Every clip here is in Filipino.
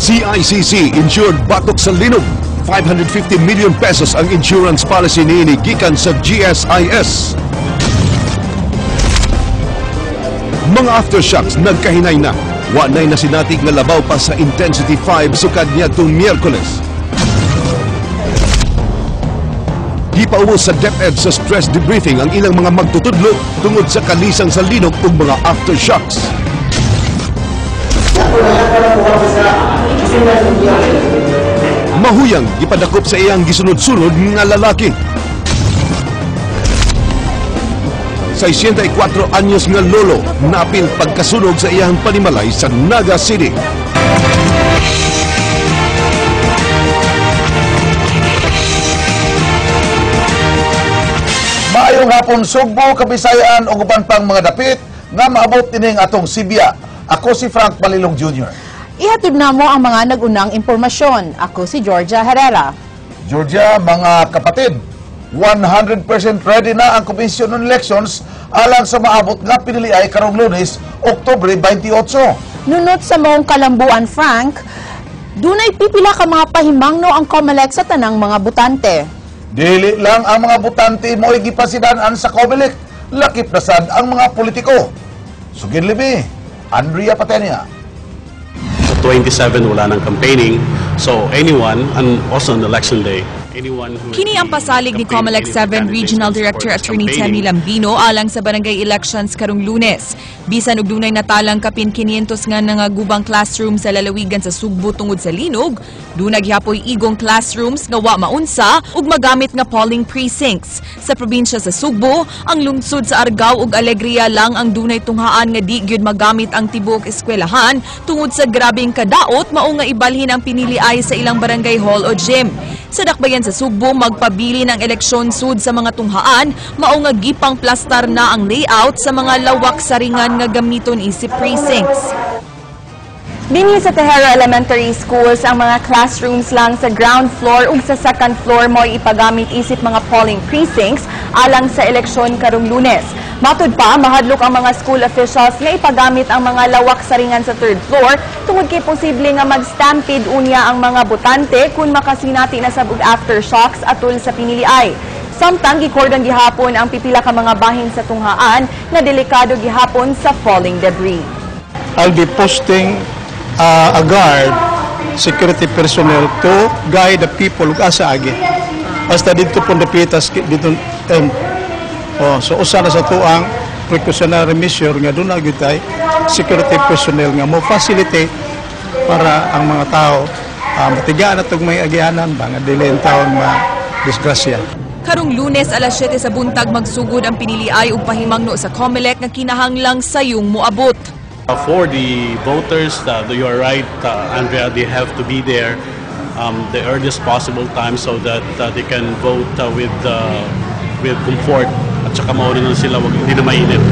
CICC insured batok sa linog. 550 million pesos ang insurance policy niini gikan sa GSIS. Mga aftershocks nagkahinay na. Wanay na sinatik nga labaw pa sa Intensity 5 sukad niya itong Miyerkules. Gipaubos sa DepEd sa stress debriefing ang ilang mga magtutudlo tungod sa kalisang sa linog ug mga aftershocks. Mahuyang gipadakop sa iyang gisunod-sunod nga lalaki. 64 anyos nga lolo napil pagkasunog sa iyang panimalay sa Naga City. Maayong hapon Sugbo, Kabisayan ug uban pang mga dapit nga maabot dining atong Sibya. Ako si Frank Balilong Jr. Ihatid na mo ang mga nagunang impormasyon. Ako si Georgia Herrera. Georgia, mga kapatid, 100% ready na ang Komisyon ng Elections alang sa maabot nga piniliay karong Lunes, Oktubre 28. Nunot sa mong kalambuan, Frank, dunay pipila ka mga pahimangno ang COMELEC sa tanang mga butante. Dili lang ang mga butante mo'y gipasidanan sa COMELEC, lakip na sad ang mga politiko. Sugin libi, Andrea Patenia. 27 wala nang campaigning, so anyone, and also on election day, Kini ang pasalig ni COMELEC 7 Regional Director Attorney Tenny Lambino alang sa barangay elections karong Lunes. Bisan og dunay natalang kapin 500 nga nangagubang classroom sa lalawigan sa Sugbo tungod sa linog, dunay gihapon igong classrooms nga wa maunsa ug magamit nga polling precincts. Sa probinsya sa Sugbo, ang lungsod sa Argao ug Alegria lang ang dunay tunghaan nga di gyud magamit ang tibuok eskwelahan tungod sa grabeng kadaot mao nga ibalhin ang piniliay sa ilang barangay hall o gym. Sa dakbayan sa Sugbo, magpabili ng eleksyon sud sa mga tunghaan, mao nga gipang plastar na ang layout sa mga lawak saringan nga gamiton isip precincts. Dinhi sa Tejera Elementary Schools, ang mga classrooms lang sa ground floor ug sa second floor mo ipagamit isip mga polling precincts alang sa eleksyon karong Lunes. Matud pa, mahadlok ang mga school officials nga ipagamit ang mga lawak saringan sa third floor tungod kay posible nga mag-stampede unya ang mga botante kung makasinati na sa aftershocks atol sa piniliay. Samtang gikordon gihapon ang pipila ka mga bahin sa tunghaan na delikado gihapon sa falling debris. I'll be posting a guard, security personnel to guide the people ug asa agi. Basta dito po napitas dito so usa na sa tuang precautionary measure nga doon agitay security personnel nga mo facilitate para ang mga tao matigaan at may agianan ba nga dili ang taon ma-disgrasya. Karong Lunes alas 7 sa buntag magsugod ang piniliay ug pahimangno sa COMELEC nga kinahanglang sayong moabot. For the voters, you are right, Andrea, they have to be there the earliest possible time so that they can vote with comfort at saka mauna na sila, hindi na mainit.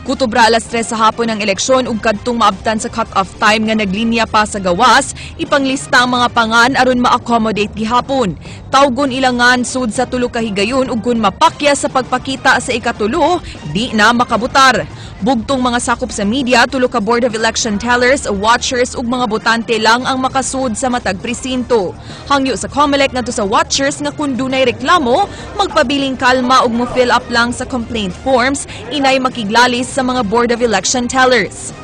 Kutubra alas 3 sa hapon ang eleksyon ug kadtong maabtan sa cut-off time nga naglinya pa sa gawas, ipanglista ang mga pangan aron ma-accommodate gihapon. Tawgon ilangan sud sa tulo ka higayon ug kun mapakya sa pagpakita sa ikatulo, di na makabutar. Bugtong mga sakop sa media, tulo ka Board of Election Tellers, watchers ug mga botante lang ang makasud sa matag presinto. Hangyo sa COMELEC ngadto sa watchers nga kun dunay reklamo, magpabiling kalma ug mo-fill up lang sa complaint forms, inay makiglalis sa mga Board of Election Tellers.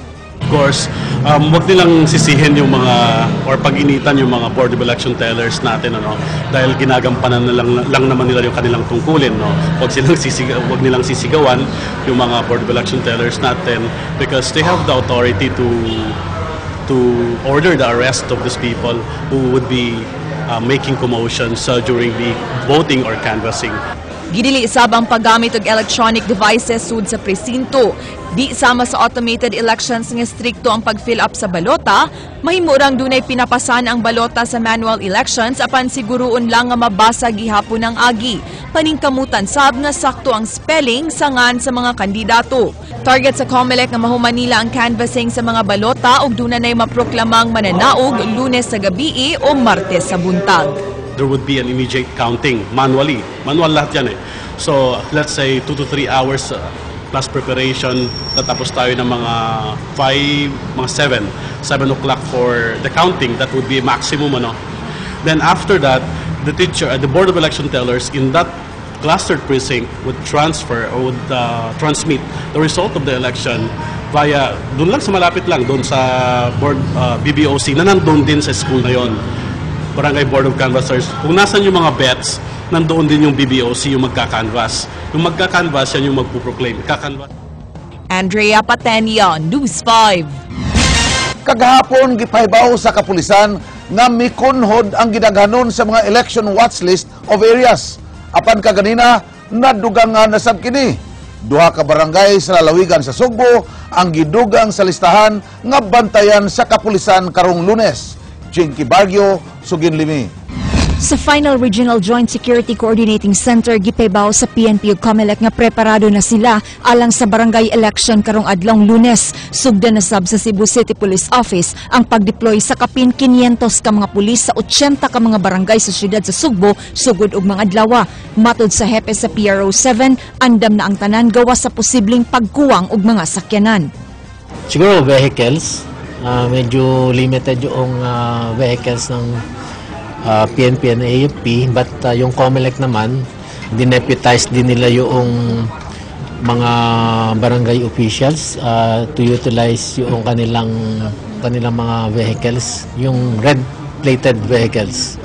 Of course, wag nilang sisihin yung mga or pag-initan yung mga Board of Election Tellers natin dahil ginagampanan na lang naman nila yung kanilang tungkulin, Wag nilang sisigawan yung mga Board of Election Tellers natin because they have the authority to order the arrest of these people who would be making commotions during the voting or canvassing. Gidili isab ang paggamit og electronic devices sud sa presinto. Di sama sa automated elections nga strikto ang pag-fill up sa balota, mahimo rang dunay pinapasan ang balota sa manual elections apan siguroon lang nga mabasa gihapon ang agi. Paningkamutan sab nga sakto ang spelling sangan sa mga kandidato. Target sa COMELEC nga mahuman nila ang canvassing sa mga balota ug dunay maproklamang mananaog Lunes sa gabii o Martes sa buntag. There would be an immediate counting manually. Manual lahat yan eh. So let's say 2 to 3 hours class preparation, tatapos tayo ng mga 7 o'clock for the counting. That would be maximum, ano. Then after that, the teacher, the Board of Election Tellers in that clustered precinct would transfer or would transmit the result of the election via, doon lang sa malapit lang, doon sa board BBOC na nandun din sa school na yon, Barangay Board of Canvassers. Kung nasan yung mga bets, nandoon din yung BBOC yung magka-canvass. Yung magka-canvass, yan yung magpuproclaim. Andrea Patenio, News 5. Kagahapon gipahibaw sa kapulisan nga mikunhod ang gidaghanon sa mga election watch list of areas. Apan kaganina nadugang nga nasab kini. Duha ka barangay sa lalawigan sa Sugbo ang gidugang sa listahan nga bantayan sa kapulisan karong Lunes. Jinky Bargio, Suginlimi. Sa Final Regional Joint Security Coordinating Center, gipahibaw sa PNP ug COMELEC nga preparado na sila alang sa barangay election karong adlong Lunes. Sugdan na sab sa Cebu City Police Office ang pagdeploy sa kapin 500 ka mga pulis sa 80 ka mga barangay sa siyudad sa Sugbo, sugod og mga adlaw. Matod sa hepe sa PRO 7, andam na ang tanan gawa sa posibleng pagkuwang og mga sakyanan. Siguro vehicles, medyo limited yung vehicles ng PNP and AFP, but yung COMELEC naman, dineputize din nila yung mga barangay officials to utilize yung kanilang mga vehicles, yung red-plated vehicles.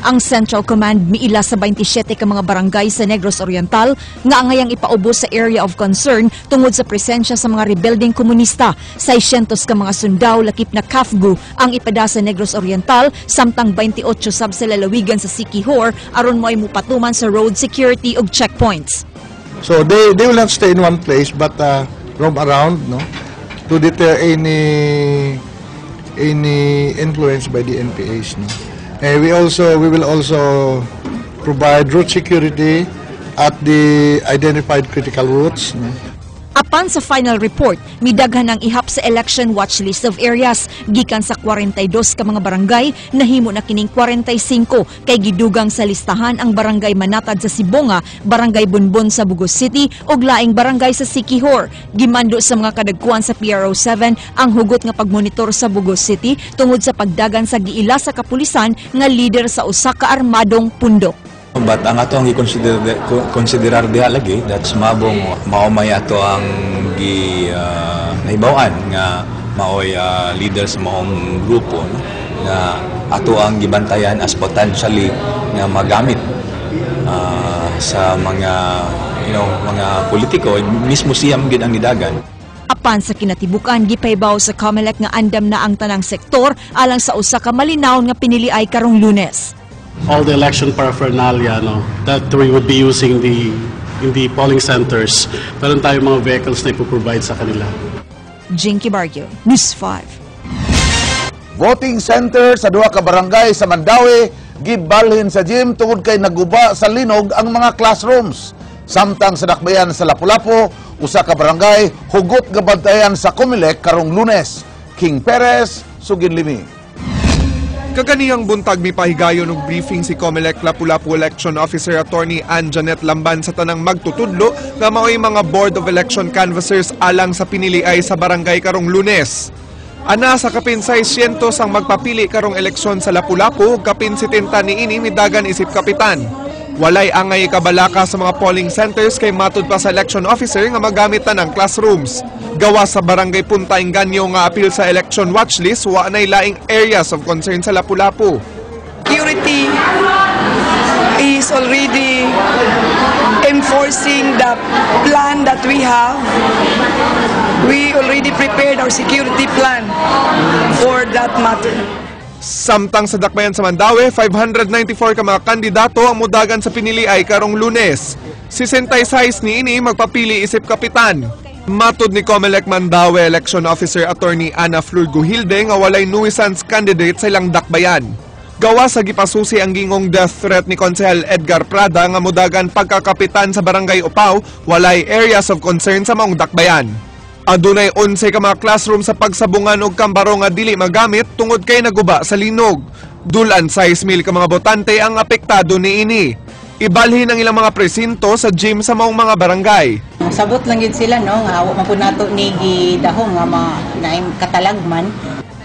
Ang Central Command miila sa 27 ka mga barangay sa Negros Oriental nga angayang ipaubos sa area of concern tungod sa presensya sa mga rebelding komunista. 600 ka mga sundaw lakip na Kafgu ang ipada sa Negros Oriental, samtang 28 sab sa lalawigan sa Siquijor aron mo'y mupatuman sa road security ug checkpoints. So they will not stay in one place but roam around, no, to deter any influence by the NPAs, no. We will also provide route security at the identified critical routes. Apan sa final report, midaghan ang ihap sa election watch list of areas. Gikan sa 42 ka mga barangay, nahimo na kining 45 kay gidugang sa listahan ang barangay Manatad sa Sibonga, barangay Bunbon sa Bugos City ug laing barangay sa Siquijor. Gimando sa mga kadagkuan sa PRO 7 ang hugot nga pagmonitor sa Bugos City tungod sa pagdagan sa giila sa kapulisan nga leader sa usa ka armadong pundok. But ang ato ang i-considerar diha lagi, that's mabong maumay ato ang nahibawan nga maoy leader sa maong grupo, no? Nga ato ang gibantayan as potentially nga magamit sa mga mga politiko, mismo siyam gid ang nidagan. Apan sa kinatibukan, gipahibaw sa COMELEC nga andam na ang tanang sektor alang sa usa ka malinaw nga piniliay karong Lunes. All the election paraphernalia, no, that we would be using in the polling centers. Meron tayong mga vehicles na ipoprovide sa kanila. Jinky Bargio, News 5. Voting center sa duha ka barangay sa Mandaue gibalhin sa gym tungod kay naguba sa linog ang mga classrooms. Samtang sa dakbayan sa Lapu-Lapu, usa ka barangay hugot gabantayan sa COMELEC karong Lunes. King Perez, Suginlimi. Kaganihang buntag mipahigayon og briefing si COMELEC Lapu-Lapu Election Officer Attorney Ann Janet Lamban sa tanang magtutudlo nga mao'y mga Board of Election Canvassers alang sa piniliay sa barangay karong Lunes. Ana sa kapin 600 ang magpapili karong eleksyon sa Lapu-Lapu, kapin 70 niini midagan isip kapitan. Walay angay kabalaka sa mga polling centers kay matud pa sa election officer nga magamit na ng classrooms. Gawa sa barangay Punta Inganyo nga apil sa election watch list, wa nay laing areas of concern sa Lapu-Lapu. Security is already enforcing the plan that we have. We already prepared our security plan for that matter. Samtang sa dakbayan sa Mandaue, 594 ka mga kandidato ang mudagan sa piniliay karong Lunes. 66 niini magpapili isip kapitan. Matud ni COMELEC Mandaue Election Officer Attorney Ana Flor Guhilde nga walay nuisance candidate sa ilang dakbayan. Gawa sa gipasusi ang gingong death threat ni Konsehal Edgar Prada nga mudagan pagkakapitan sa Barangay Upaw, walay areas of concern sa maong dakbayan. Adunay 11 ka mga classroom sa pagsabungan og kambaro nga dili magamit tungod kay naguba sa linog. Dulan 6,000 ka mga botante ang apektado niini. ibalhin ang ilang mga presinto sa gym sa maong mga barangay. Sabot lang yun sila, no? Nga, awa man po nato ni gidahong nga katalagman.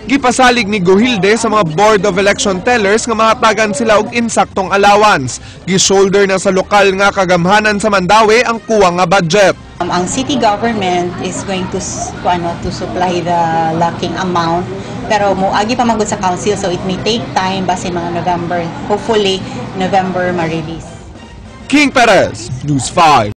Gipasalig ni Gohilde sa mga Board of Election Tellers nga mahatagan sila og insaktong allowance. Gi-shoulder na sa lokal nga kagamhanan sa Mandawi ang kuwang nga budget. Ang city government is going to supply the lacking amount, pero muagi pa magud sa council, so it may take time base mga November. Hopefully November ma-release. King Perez, News 5.